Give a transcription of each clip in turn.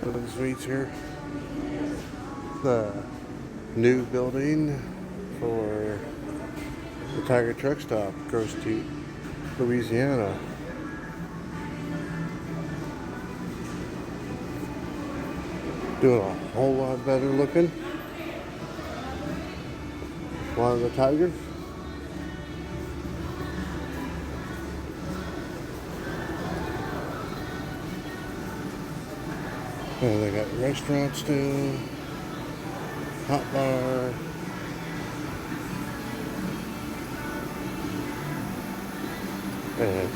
Living Suites here. The new building for the Tiger Truck Stop, Grove Street, Louisiana. Doing a whole lot better looking. One of the Tigers. And they got restaurants too, hot bar. And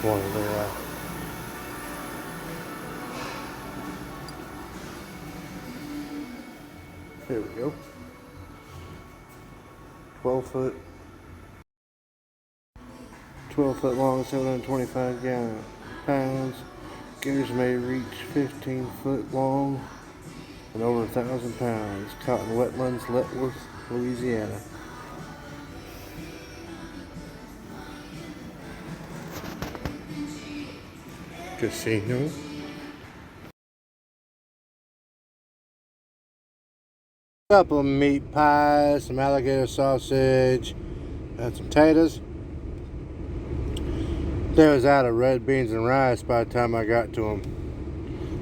one of the there we go. 12 foot long, 725 pounds. Gears may reach 15 foot long and over 1,000 pounds. Cotton Wetlands, Letworth, Louisiana. Casino. Couple of meat pies, some alligator sausage, and some potatoes. They was out of red beans and rice by the time I got to them.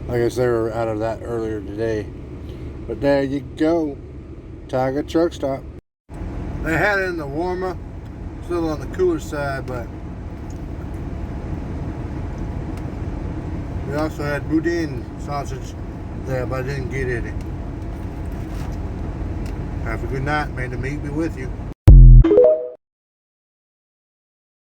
I guess they were out of that earlier today. But there you go, Tiger Truck Stop. They had it in the warmer, still on the cooler side, but we also had boudin sausage there, but I didn't get any. Have a good night. May the meat be with you.